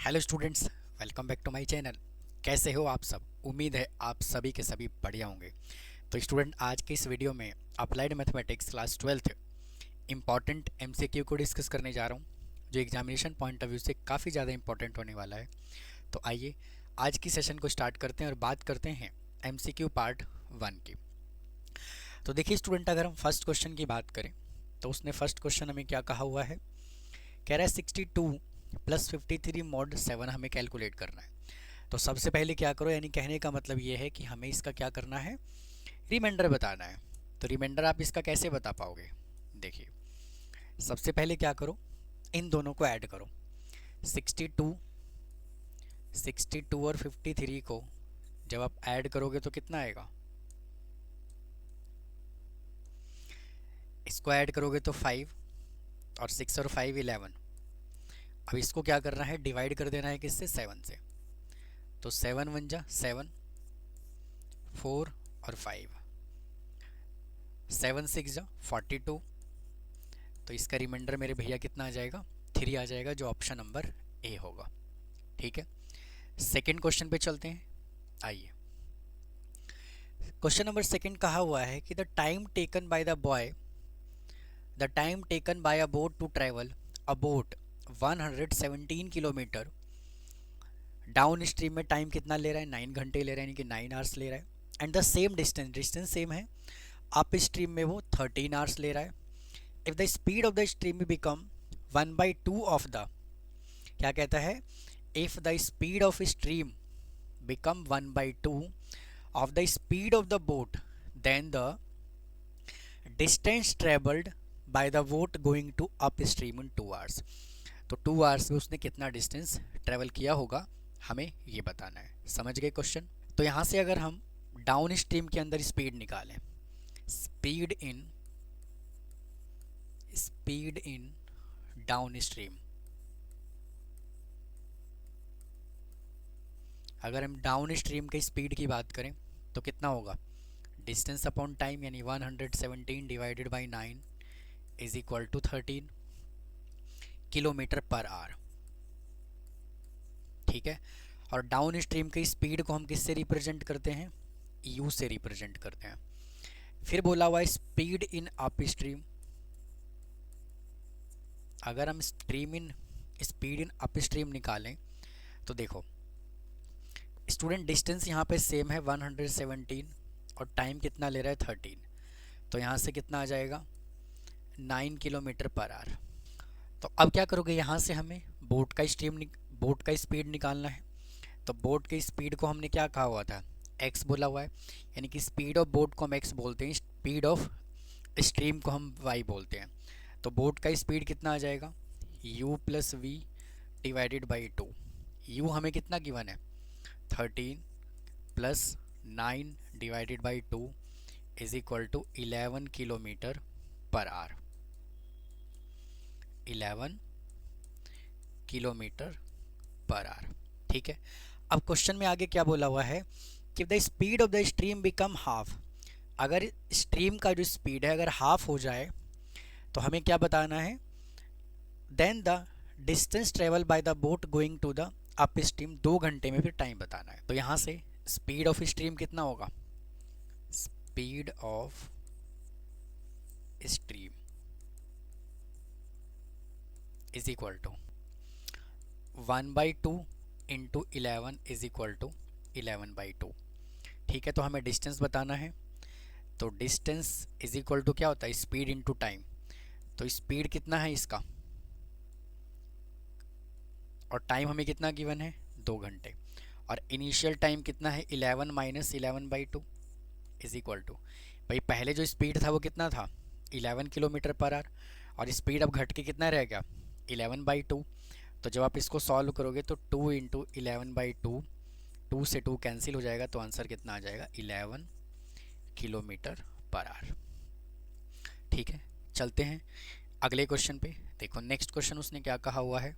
Hello students, welcome back to my channel. कैसे हो आप सब? उम्मीद है आप सभी के सभी बढ़िया होंगे। तो स्टूडेंट, आज के इस वीडियो में applied mathematics class 12th important MCQ को डिस्कस करने जा रहा हूँ, जो एग्जामिनेशन पॉइंट ऑफ व्यू से काफ़ी ज़्यादा इंपॉर्टेंट होने वाला है। तो आइए आज की सेशन को स्टार्ट करते हैं और बात करते हैं एमसीक्यू पार्ट 1 की। तो देखिए स्टूडेंट, अगर हम फर्स्ट क्वेश्चन की बात करें तो उसने फर्स्ट क्वेश्चन हमें क्या कहा हुआ है? कह रहा है 62 प्लस 53 मॉड 7 हमें कैलकुलेट करना है। तो सबसे पहले क्या करो, यानी कहने का मतलब ये है कि हमें इसका क्या करना है, रिमाइंडर बताना है। तो रिमाइंडर आप इसका कैसे बता पाओगे? देखिए, सबसे पहले क्या करो, इन दोनों को ऐड करो। 62 62 और 53 को जब आप ऐड करोगे तो कितना आएगा? इसको ऐड करोगे तो 5 और 6 और 5 11। अब इसको क्या करना है, डिवाइड कर देना है किससे? 7 से। तो 7 वन जा 7, 4 और 5, 7 6 जा 42। तो इसका रिमाइंडर मेरे भैया कितना आ जाएगा? 3 आ जाएगा, जो ऑप्शन नंबर ए होगा। ठीक है, सेकंड क्वेश्चन पे चलते हैं। आइए, क्वेश्चन नंबर सेकंड कहा हुआ है कि the time taken by a boat to travel a boat 117 kilometre downstream में टाइम कितना ले रहा है? 9 घंटे ले रहा है, यानी कि 9 आवर्स ले रहा है। And the same distance same है, अप स्ट्रीम में वो 13 आवर्स ले रहा है। If the speed of the stream become 1/2 of the, क्या कहता है, if the speed of stream become 1/2 of the speed of the boat, then the distance traveled by the boat going to upstream in 2 hours। तो 2 hours में उसने कितना distance travel किया होगा, हमें ये बताना है। समझ गए क्वेश्चन? तो यहाँ से अगर हम डाउन स्ट्रीम के अंदर स्पीड निकालें, स्पीड इन डाउन स्ट्रीम, अगर हम डाउन स्ट्रीम के स्पीड की बात करें तो कितना होगा? डिस्टेंस अपॉन टाइम, यानी 117 divided by 9 is equal to 13 kilometre per hour. ठीक है, और डाउन स्ट्रीम की स्पीड को हम किससे रिप्रेजेंट करते हैं? यू से रिप्रेजेंट करते हैं। फिर बोला हुआ है स्पीड इन अप स्ट्रीम, अगर हम स्पीड इन अप स्ट्रीम निकालें तो देखो स्टूडेंट, डिस्टेंस यहाँ पे सेम है 117 और टाइम कितना ले रहा है? 13। तो यहाँ से कितना आ जाएगा? 9 किलोमीटर पर आवर। तो अब क्या करोगे, यहाँ से हमें बोट का स्पीड निकालना है। तो बोट की स्पीड को हमने क्या कहा हुआ था? एक्स बोला हुआ है, यानी कि स्पीड ऑफ बोट को हम एक्स बोलते हैं, स्पीड ऑफ स्ट्रीम को हम वाई बोलते हैं। तो बोट का स्पीड कितना आ जाएगा? U plus V divided by 2। U हमें कितना गिवन है? 13 plus 9 divided by 2 is equal to 11 kilometre per hour. 11 kilometre per hour. ठीक है, अब क्वेश्चन में आगे क्या बोला हुआ है कि the speed of the stream become half, अगर स्ट्रीम का जो स्पीड है अगर हाफ हो जाए तो हमें क्या बताना है? Then the distance travel by the boat going to the upstream, 2 घंटे में फिर टाइम बताना है। तो यहाँ से स्पीड ऑफ स्ट्रीम कितना होगा? Speed of stream is equal to 1/2 into 11 is equal to 11/2। ठीक है, तो हमें डिस्टेंस बताना है। तो डिस्टेंस इज इक्वल टू क्या होता है? Speed into time. तो स्पीड कितना है इसका, और टाइम हमें कितना गिवन है? 2 घंटे। और इनिशियल टाइम कितना है? 11 माइनस 11/2 इज इक्वल टू, भाई पहले जो स्पीड था वो कितना था? 11 किलोमीटर पर आवर, और स्पीड अब घट के कितना रह गया? 11/2। तो जब आप इसको सॉल्व करोगे तो 2 इंटू 11/2, 2 से 2 कैंसिल हो जाएगा, तो आंसर कितना आ जाएगा? 11 किलोमीटर पर आवर। ठीक है, चलते हैं अगले क्वेश्चन पे। देखो नेक्स्ट क्वेश्चन उसने क्या कहा हुआ है,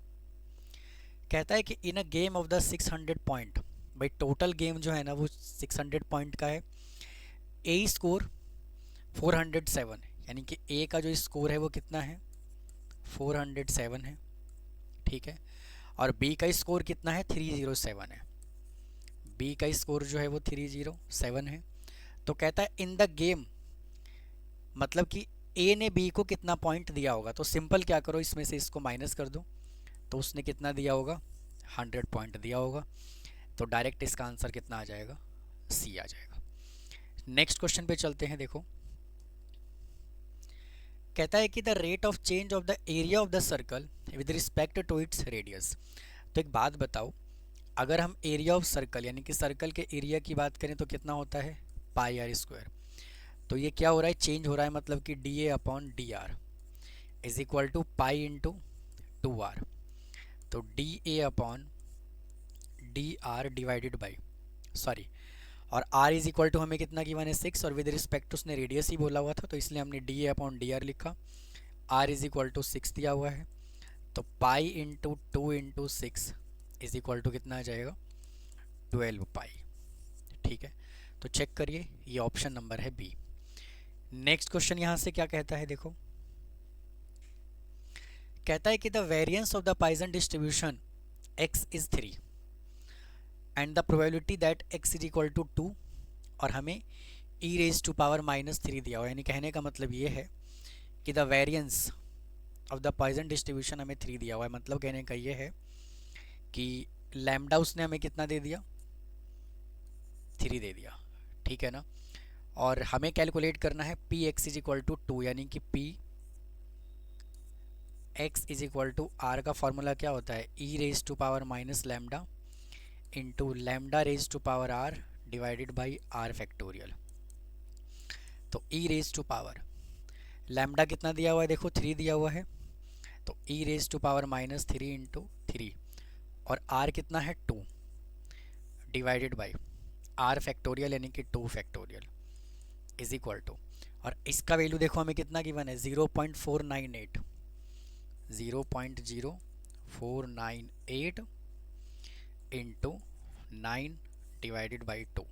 कहता है कि in a game of the 600 point, भाई टोटल गेम जो है ना वो 600 पॉइंट का है। ए स्कोर 407, यानी कि ए का जो स्कोर है वो कितना है? 407 है। ठीक है, और बी का स्कोर कितना है 307 है, बी का स्कोर जो है वो 307 है। तो कहता है इन द गेम, मतलब कि ए ने बी को कितना पॉइंट दिया होगा। तो सिंपल क्या करो, इसमें से इसको माइनस कर दो, तो उसने कितना दिया होगा 100 पॉइंट दिया होगा। तो डायरेक्ट इसका आंसर कितना आ जाएगा, सी आ जाएगा। नेक्स्ट क्वेश्चन पे चलते हैं। देखो कहता है कि the rate of change of the area of the circle with respect to its radius. तो एक बात बताओ, अगर हम एरिया ऑफ सर्कल यानी कि सर्कल के एरिया की बात करें तो कितना होता है पाई आर स्क्वायर। तो ये क्या हो रहा है, चेंज हो रहा है, मतलब कि D A upon D R is equal to pi into 2r। तो D A upon D R divided by, sorry, और r इज इक्वल टू हमें कितना गिवन है 6, और विद रिस्पेक्ट उसने रेडियस ही बोला हुआ था तो इसलिए हमने D A upon D R लिखा। r इज इक्वल टू 6 दिया हुआ है, तो pi into 2 into 6 is equal to कितना आ जाएगा 12 पाई। ठीक है, तो चेक करिए, ये ऑप्शन नंबर है बी। नेक्स्ट क्वेश्चन यहाँ से क्या कहता है, देखो कहता है कि the variance of the Poisson distribution x is 3 and the probability that x is equal to 2, और हमें e रेज टू पावर -3 दिया हुआ। यानी कहने का मतलब ये है कि the variance of the Poisson distribution हमें 3 दिया हुआ है। मतलब कहने का ये है कि लैम्डा उसने हमें कितना दे दिया 3 दे दिया। ठीक है ना, और हमें कैलकुलेट करना है P X is equal to 2, यानी कि P X is equal to R का फॉर्मूला क्या होता है e raise to power minus lambda into lambda raise to power R divided by R factorial. तो e raise to power lambda कितना दिया हुआ है, देखो 3 दिया हुआ है, तो e raise to power -3 into 3, और आर कितना है 2 डिवाइडेड बाई आर फैक्टोरियल यानी कि 2 फैक्टोरियल इज इक्वल टू, और इसका वैल्यू देखो हमें कितना गिवन है 0.498, 0.0498 into 9 divided by 2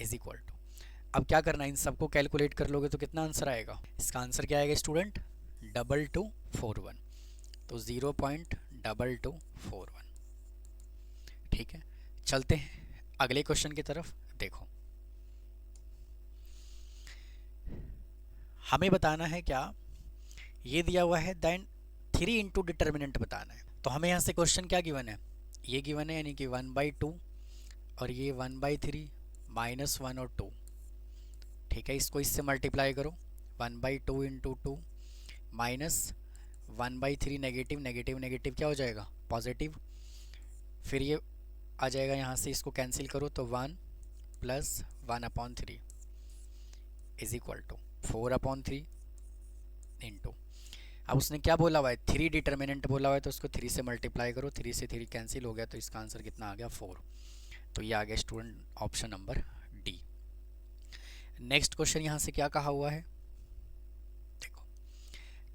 is equal to. अब क्या करना है, इन सबको कैलकुलेट कर लोगे तो कितना आंसर आएगा, इसका आंसर क्या आएगा स्टूडेंट 2241, तो 0.2241। ठीक है, चलते हैं अगले क्वेश्चन की तरफ। देखो हमें बताना है क्या, ये दिया हुआ है देन 3 इंटू डिटर्मिनेंट बताना है। तो हमें यहाँ से क्वेश्चन क्या गिवन है, ये गिवन है यानी कि 1/2 और ये 1/3 -1 और 2। ठीक है, इसको इससे मल्टीप्लाई करो, 1/2 into 2 minus 1/3 negative negative negative क्या हो जाएगा पॉजिटिव, फिर ये आ जाएगा यहाँ से, इसको कैंसिल करो तो 1 + 1/3 इज इक्वल टू 4/3 इंटू, अब उसने क्या बोला हुआ है 3 डिटर्मिनेंट बोला हुआ है, तो उसको 3 से मल्टीप्लाई करो, 3 से 3 कैंसिल हो गया, तो इसका आंसर कितना आ गया 4। तो ये आ गया student option number D. Next question यहाँ से क्या कहा हुआ है, देखो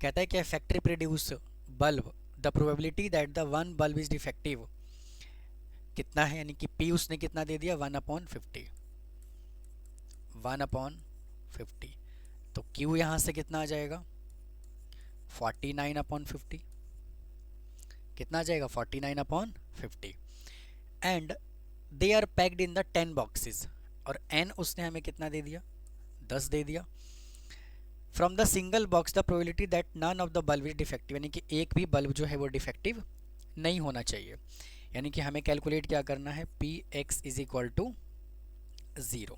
कहता है कि factory produce bulb the probability that the one bulb is defective कितना है, यानी कि P उसने कितना दे दिया 1/50, 1/50, तो Q यहाँ से कितना आ जाएगा 49/50, कितना आ जाएगा 49/50, and they are packed in the 10 boxes, और n उसने हमें कितना दे दिया 10 दे दिया। From the single box the probability that none of the bulb is defective, यानी कि एक भी बल्ब जो है वो डिफेक्टिव नहीं होना चाहिए। यानी कि हमें कैलकुलेट क्या करना है P X is equal to 0।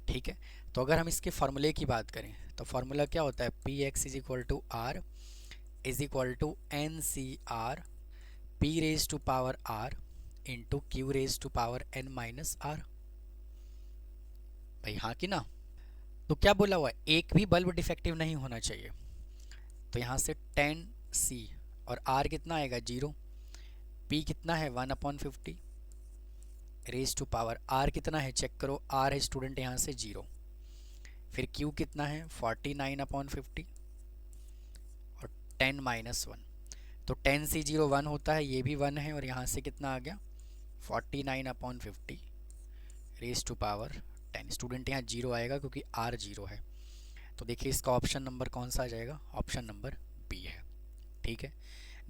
ठीक है, तो अगर हम इसके फॉर्मूले की बात करें तो फॉर्मूला क्या होता है P X is equal to R is equal to N C R P raise to power R into Q raise to power N minus R. भाई हाँ कि ना, तो क्या बोला हुआ है एक भी बल्ब डिफेक्टिव नहीं होना चाहिए, तो यहाँ से 10C और R कितना आएगा 0, P कितना है 1/50 रेज टू पावर R कितना है चेक करो, R है स्टूडेंट यहाँ से 0, फिर Q कितना है 49/50 और 10 - 1, तो 10C 0 1 होता है, ये भी 1 है, और यहाँ से कितना आ गया 49/50 रेज टू पावर 10। स्टूडेंट यहाँ 0 आएगा क्योंकि R 0 है, तो देखिए इसका ऑप्शन नंबर कौन सा आ जाएगा, ऑप्शन नंबर बी है। ठीक है,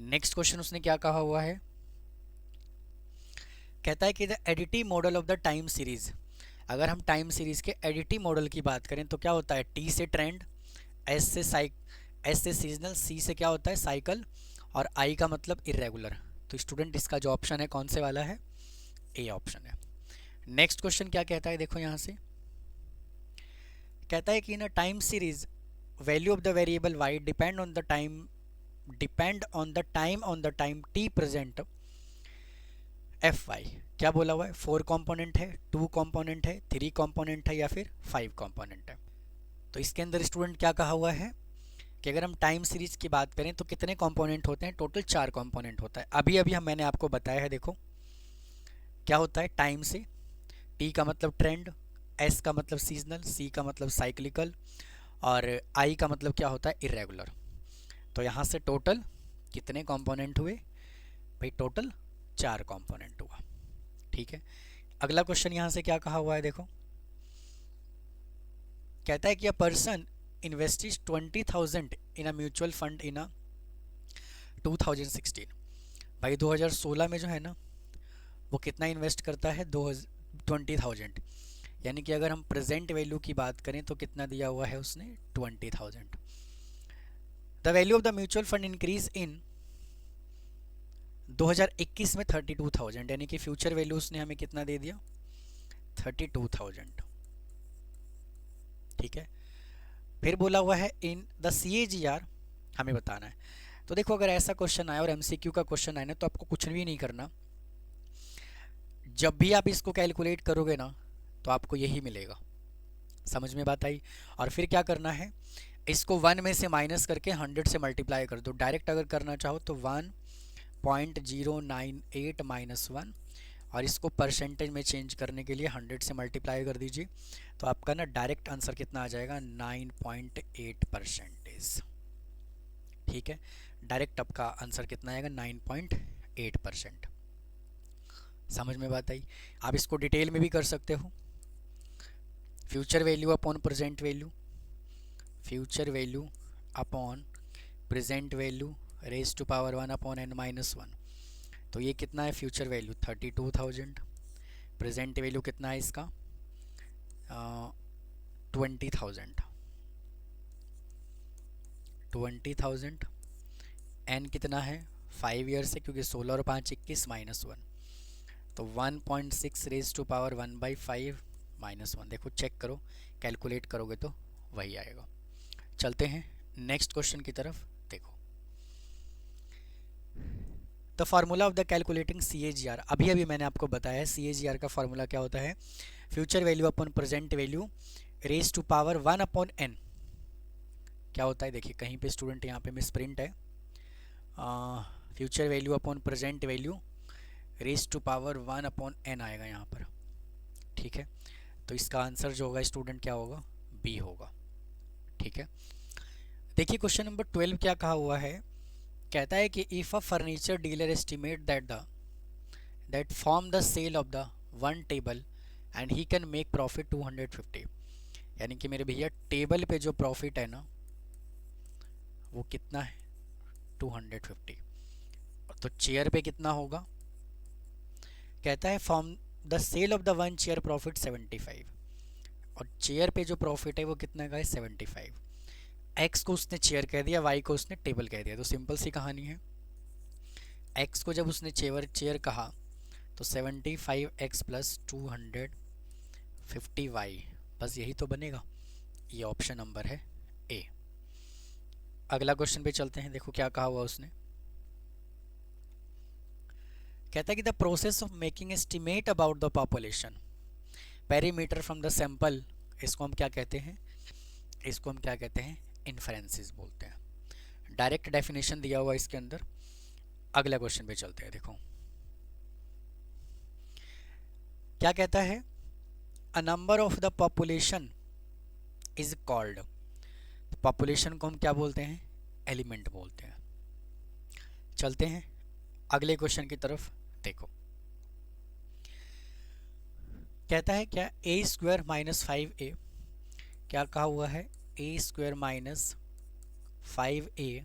नेक्स्ट क्वेश्चन उसने क्या कहा हुआ है, कहता है कि the additive model of the time series, अगर हम टाइम सीरीज के एडिटिव मॉडल की बात करें तो क्या होता है, टी से ट्रेंड, एस से सीजनल, सी से क्या होता है साइकिल, और आई का मतलब इरेगुलर। तो स्टूडेंट इसका जो ऑप्शन है कौन से वाला है, ए ऑप्शन है। नेक्स्ट क्वेश्चन क्या कहता है, देखो यहाँ से कहता है कि in a time series value of the variable Y depend on the time T present F Y. क्या बोला हुआ है, 4 कंपोनेंट है, 2 कंपोनेंट है, 3 कंपोनेंट है या फिर 5 कंपोनेंट है। तो इसके अंदर स्टूडेंट क्या कहा हुआ है कि अगर हम टाइम सीरीज की बात करें तो कितने कंपोनेंट होते हैं, टोटल 4 कंपोनेंट होता है। अभी अभी मैंने आपको बताया है, देखो क्या होता है, टाइम से टी का मतलब ट्रेंड, एस का मतलब सीजनल, सी का मतलब साइक्लिकल, और आई का मतलब क्या होता है, इरेगुलर। तो यहाँ से टोटल कितने कंपोनेंट हुए भाई, टोटल 4 कंपोनेंट हुआ। ठीक है, अगला क्वेश्चन यहाँ से क्या कहा हुआ है, देखो कहता है कि a person invests 20,000 in a mutual fund in a 2016। भाई 2016 में जो है ना वो कितना इन्वेस्ट करता है, 20,000, यानी कि अगर हम प्रेजेंट वैल्यू की बात करें तो कितना दिया हुआ है उसने, 20,000। The value of the mutual fund increase in 2021 में 32,000, यानी कि फ्यूचर वैल्यू उसने हमें कितना दे दिया, 32,000। ठीक है, फिर बोला हुआ है इन द CAGR हमें बताना है। तो देखो अगर ऐसा क्वेश्चन आया और MCQ का क्वेश्चन आया ना तो आपको कुछ भी नहीं करना, जब भी आप इसको कैलकुलेट करोगे ना तो आपको यही मिलेगा। समझ में बात आई। और फिर क्या करना है, इसको 1 में से माइनस करके 100 से मल्टीप्लाई कर दो। डायरेक्ट अगर करना चाहो तो 1.098 माइनस 1, और इसको परसेंटेज में चेंज करने के लिए 100 से मल्टीप्लाई कर दीजिए, तो आपका ना डायरेक्ट आंसर कितना आ जाएगा, 9.8%। ठीक है, डायरेक्ट आपका आंसर कितना आएगा, 9.8%। समझ में बात आई। आप इसको डिटेल में भी कर सकते हो, future value upon present value, future value upon present value raise to power 1 upon n-1। तो ये कितना है, फ्यूचर वैल्यू 32,000, प्रेजेंट वैल्यू कितना है इसका 20,000, एन कितना है 5 ईयर्स है क्योंकि 16 और 5 21 -1, तो 1.6 रेज टू पावर 1/5 -1। देखो चेक करो, कैलकुलेट करोगे तो वही आएगा। चलते हैं नेक्स्ट क्वेश्चन की तरफ। देखो the formula of the calculating CAGR, अभी अभी मैंने आपको बताया है CAGR का फार्मूला क्या होता है, future value upon present value raise to power 1 upon n। क्या होता है देखिए, कहीं पे स्टूडेंट यहाँ पे मिस प्रिंट है, future value upon present value raise to power 1 upon n आएगा यहाँ पर। ठीक है, तो इसका आंसर जो होगा स्टूडेंट क्या होगा, बी होगा। ठीक है, देखिए क्वेश्चन नंबर 12 क्या कहा हुआ है, कहता है कि if a furniture dealer estimate that form the sale of the one table and he can make profit 250, यानी कि मेरे भैया टेबल पे जो प्रॉफिट है ना वो कितना है 250, तो चेयर पे कितना होगा, कहता है form the sale of the one chair profit 75, और चेयर पे जो प्रॉफिट है वो कितना का है 75। एक्स को उसने चेयर कह दिया, वाई को उसने टेबल कह दिया, तो सिंपल सी कहानी है, एक्स को जब उसने चेयर कहा तो 75x प्लस 250y, बस यही तो बनेगा। ये ऑप्शन नंबर है ए। अगला क्वेश्चन पे चलते हैं, देखो क्या कहा हुआ उसने, कहता है कि the process of making estimate about the population perimeter from the sample, इसको हम क्या कहते हैं, इसको हम क्या कहते हैं, इन्फरेंसेस बोलते हैं। डायरेक्ट डेफिनेशन दिया हुआ इसके अंदर। अगला क्वेश्चन पे चलते हैं, देखो क्या कहता है, a number of the population is called, population को हम क्या बोलते हैं, एलिमेंट बोलते हैं। चलते हैं अगले क्वेश्चन की तरफ। देखो कहता है क्या, ए स्क्वायर माइनस 5a, क्या कहा हुआ है, A square minus 5a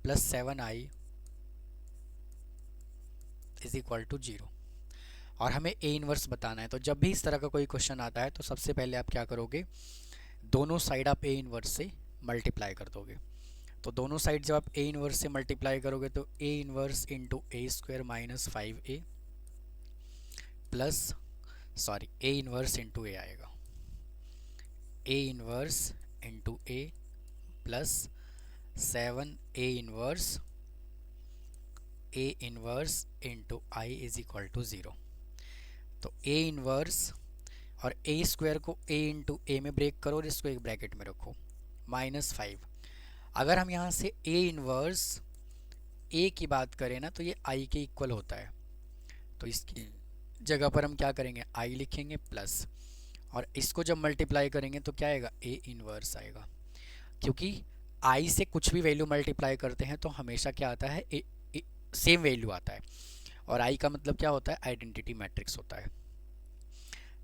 plus 7i is equal to 0। और हमें ए इनवर्स बताना है। तो जब भी इस तरह का कोई क्वेश्चन आता है तो सबसे पहले आप क्या करोगे, दोनों साइड आप ए इनवर्स से मल्टीप्लाई कर दोगे। तो दोनों साइड जब आप ए इनवर्स से मल्टीप्लाई करोगे तो A inverse into A square minus 5a plus A inverse into A आएगा, A inverse into A plus 7a inverse into I is equal to 0। तो ए इनवर्स और ए स्क्वायर को ए into ए में break करो और इसको एक ब्रैकेट में रखो, माइनस 5। अगर हम यहाँ से ए इनवर्स ए की बात करें ना तो ये आई के इक्वल होता है, तो इसकी जगह पर हम क्या करेंगे, आई लिखेंगे प्लस, और इसको जब मल्टीप्लाई करेंगे तो क्या आएगा, ए इनवर्स आएगा। क्योंकि आई से कुछ भी वैल्यू मल्टीप्लाई करते हैं तो हमेशा क्या आता है, सेम वैल्यू आता है, और आई का मतलब क्या होता है, आइडेंटिटी मैट्रिक्स होता है।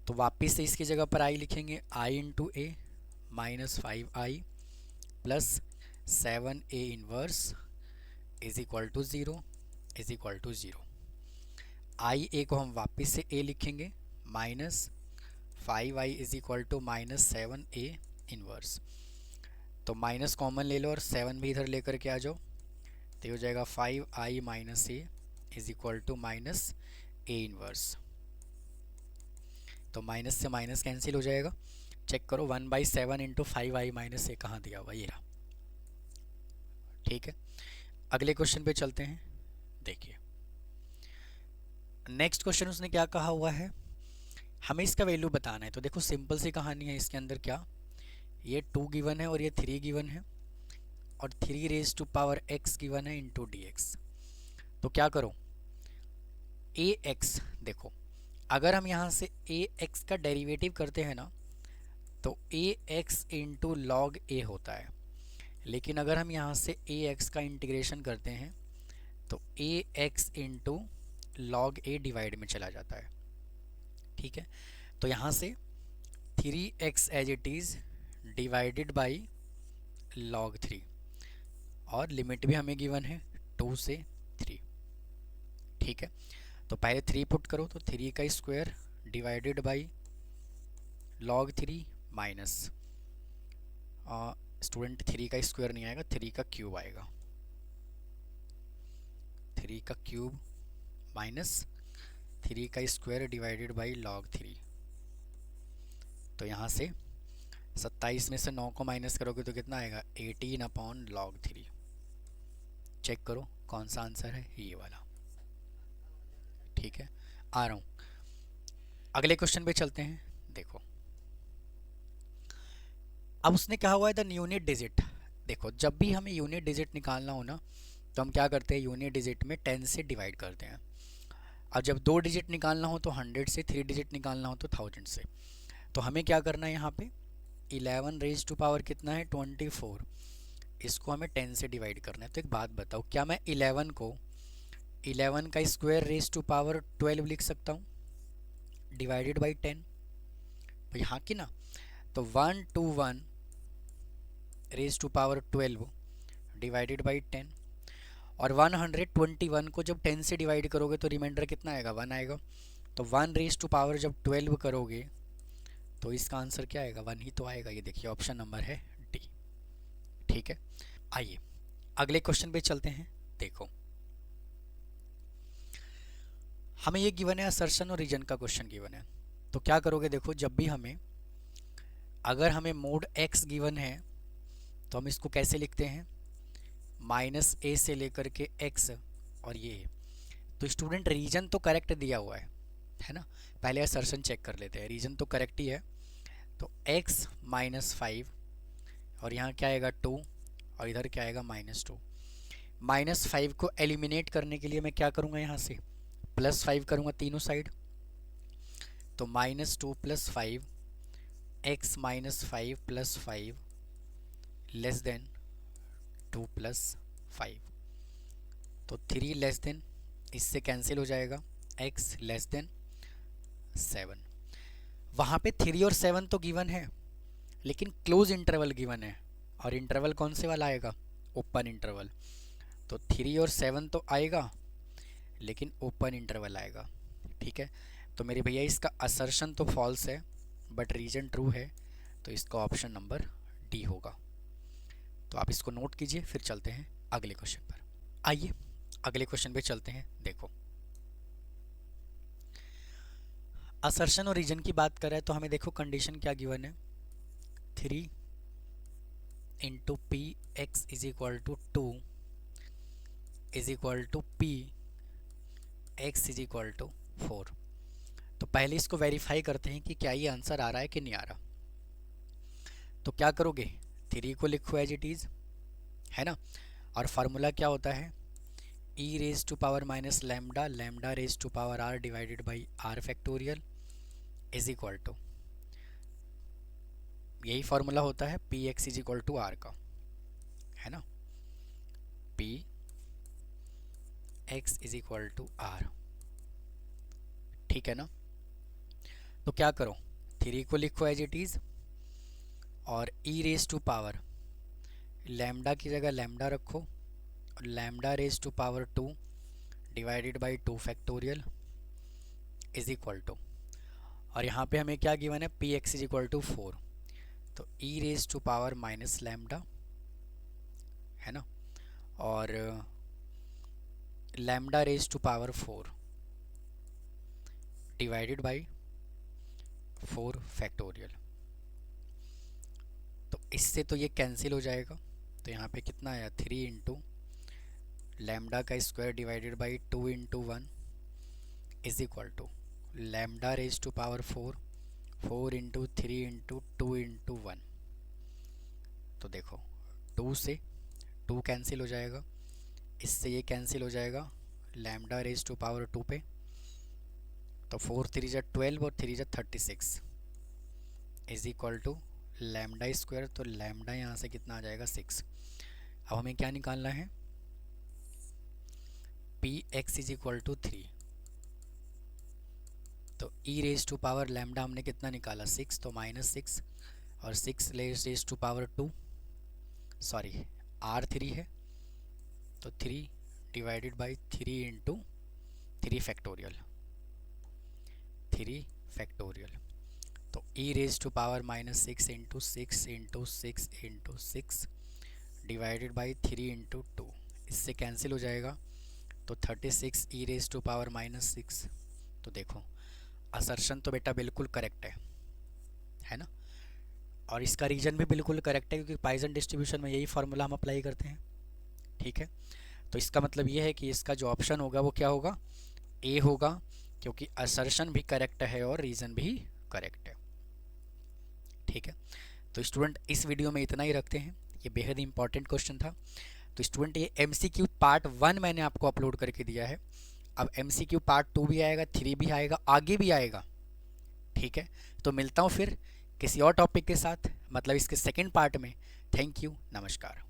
तो वापस से इसकी जगह पर आई लिखेंगे, I into A minus 5i plus 7a inverse is equal to 0 is equal to 0। I A को हम वापस से ए लिखेंगे, minus 5i is equal to minus 7a inverse. तो माइनस कॉमन ले लो और 7 भी इधर लेकर के आ जाओ, तो ये हो जाएगा 5i minus A is equal to minus A inverse. तो माइनस से माइनस कैंसिल हो जाएगा। चेक करो 1/7 इंटू 5i माइनस ए कहाँ दिया हुआ, ये रहा। ठीक है, अगले क्वेश्चन पे चलते हैं। देखिए नेक्स्ट क्वेश्चन उसने क्या कहा हुआ है, हमें इसका वैल्यू बताना है। तो देखो सिंपल सी कहानी है, इसके अंदर क्या, ये 2 गिवन है और ये 3 गिवन है और 3 raise to power x given है इंटू डी एक्स। तो क्या करो, ए एक्स, देखो अगर हम यहाँ से ए एक्स का डेरिवेटिव करते हैं ना तो ए एक्स इंटू लॉग ए होता है, लेकिन अगर हम यहाँ से ए एक्स का इंटीग्रेशन करते हैं तो ए एक्स इंटू लॉग ए डिवाइड में चला जाता है। ठीक है, तो यहाँ से 3x as it is divided by log 3, और लिमिट भी हमें गिवन है 2 से 3। ठीक है, तो पहले 3 पुट करो, तो 3 का square divided by log 3 minus student 3 का स्क्वायर नहीं आएगा, 3 का क्यूब आएगा, 3 का क्यूब माइनस 3 का स्क्वायर डिवाइडेड बाई लॉग 3। तो यहाँ से 27 में से 9 को माइनस करोगे तो कितना आएगा, 18 अपॉन लॉग 3। चेक करो कौन सा आंसर है, ये वाला। ठीक है, आ रहा हूँ अगले क्वेश्चन पे चलते हैं। देखो अब उसने कहा हुआ है द यूनिट डिजिट। देखो जब भी हमें यूनिट डिजिट निकालना हो ना तो हम क्या करते हैं, यूनिट डिजिट में 10 से डिवाइड करते हैं। और जब 2 डिजिट निकालना हो तो 100 से, 3 डिजिट निकालना हो तो 1000 से। तो हमें क्या करना है, यहाँ पे 11 रेज टू पावर कितना है, 24, इसको हमें 10 से डिवाइड करना है। तो एक बात बताओ, क्या मैं 11 को 11 का स्क्वायर रेज टू पावर 12 लिख सकता हूँ डिवाइडेड बाई 10? तो यहाँ की ना, तो 121 raise to power 12 divided by 10, और 121 को जब 10 से डिवाइड करोगे तो रिमाइंडर कितना आएगा, 1 आएगा। तो 1 रेज टू पावर जब 12 करोगे तो इसका आंसर क्या आएगा, 1 ही तो आएगा। ये देखिए ऑप्शन नंबर है डी। ठीक है, आइए अगले क्वेश्चन पे चलते हैं। देखो हमें ये गिवन है, असर्शन और रीजन का क्वेश्चन गिवन है। तो क्या करोगे, देखो जब भी अगर हमें मोड x गिवन है तो हम इसको कैसे लिखते हैं, -a से लेकर के x, और ये तो स्टूडेंट रीजन तो करेक्ट दिया हुआ है ना। पहले असर्शन चेक कर लेते हैं, रीजन तो करेक्ट ही है। तो x -5 और यहाँ क्या आएगा 2, और इधर क्या आएगा -2। -5 को एलिमिनेट करने के लिए मैं क्या करूँगा, यहाँ से +5 करूँगा तीनों साइड। तो -2 + 5 x -5 + 5 लेस देन 2 + 5। तो 3 लेस देन, इससे कैंसिल हो जाएगा, x लेस देन 7। वहाँ पे 3 और 7 तो गिवन है, लेकिन क्लोज इंटरवल गिवन है, और इंटरवल कौन से वाला आएगा, ओपन इंटरवल। तो 3 और 7 तो आएगा, लेकिन ओपन इंटरवल आएगा। ठीक है, तो मेरे भैया इसका असर्शन तो फॉल्स है बट रीजन ट्रू है, तो इसका ऑप्शन नंबर डी होगा। तो आप इसको नोट कीजिए, फिर चलते हैं अगले क्वेश्चन पर। आइए अगले क्वेश्चन पे चलते हैं। देखो, असर्शन और रीजन की बात करें तो हमें देखो कंडीशन क्या गिवन है, 3 into P X is equal to 2 is equal to P X is equal to 4। तो पहले इसको वेरीफाई करते हैं कि क्या ये आंसर आ रहा है कि नहीं आ रहा। तो क्या करोगे, 3 को लिखो एज इट इज़, है ना, और फार्मूला क्या होता है, e raise to power minus lambda lambda raise to power r divided by r factorial is equal to, यही फार्मूला होता है P X is equal to R का, है ना, P X is equal to R. ठीक है ना। तो क्या करो, 3 को लिखो एज इट इज़ और e raise to power lambda की जगह लैम्डा रखो, और lambda raise to power 2 divided by 2 factorial is equal to, और यहाँ पे हमें क्या गिवन है, P X is equal to 4, तो e raise to power minus lambda, है ना, और lambda raise to power 4 divided by 4 factorial. तो इससे तो ये कैंसिल हो जाएगा, तो यहाँ पे कितना आया, 3 इंटू लैम्डा का square divided by 2 into 1 is equal to lambda raise to power 4 4 into 3 into 2 into 1। तो देखो 2 से 2 कैंसिल हो जाएगा, इससे ये कैंसिल हो जाएगा लैम्डा रेज टू पावर 2 पे, तो 4 3 जा 12 और 3 जा 36 is equal to lambda square, तो लैम्डा यहाँ से कितना आ जाएगा 6। अब हमें क्या निकालना है, P X is equal to 3, तो e raise to power lambda हमने कितना निकाला 6, तो -6 और 6 raise to power 2, sorry R3 है, तो 3 divided by 3 into 3 factorial, 3 factorial, तो e raise to power -6 into 6 into 6 into 6 divided by 3 into 2, इससे कैंसिल हो जाएगा, तो 36 e रेज टू पावर -6। तो देखो असर्शन तो बेटा बिल्कुल करेक्ट है ना, और इसका रीजन भी बिल्कुल करेक्ट है, क्योंकि पॉइसन डिस्ट्रीब्यूशन में यही फार्मूला हम अप्लाई करते हैं। ठीक है, तो इसका मतलब ये है कि इसका जो ऑप्शन होगा वो क्या होगा, ए होगा, क्योंकि असर्शन भी करेक्ट है और रीज़न भी करेक्ट है। ठीक है, तो स्टूडेंट इस वीडियो में इतना ही रखते हैं, ये बेहद इंपॉर्टेंट क्वेश्चन था। तो स्टूडेंट ये MCQ पार्ट 1 मैंने आपको अपलोड करके दिया है, अब MCQ पार्ट 2 भी आएगा, 3 भी आएगा, आगे भी आएगा। ठीक है, तो मिलता हूँ फिर किसी और टॉपिक के साथ, मतलब इसके सेकंड पार्ट में। थैंक यू, नमस्कार।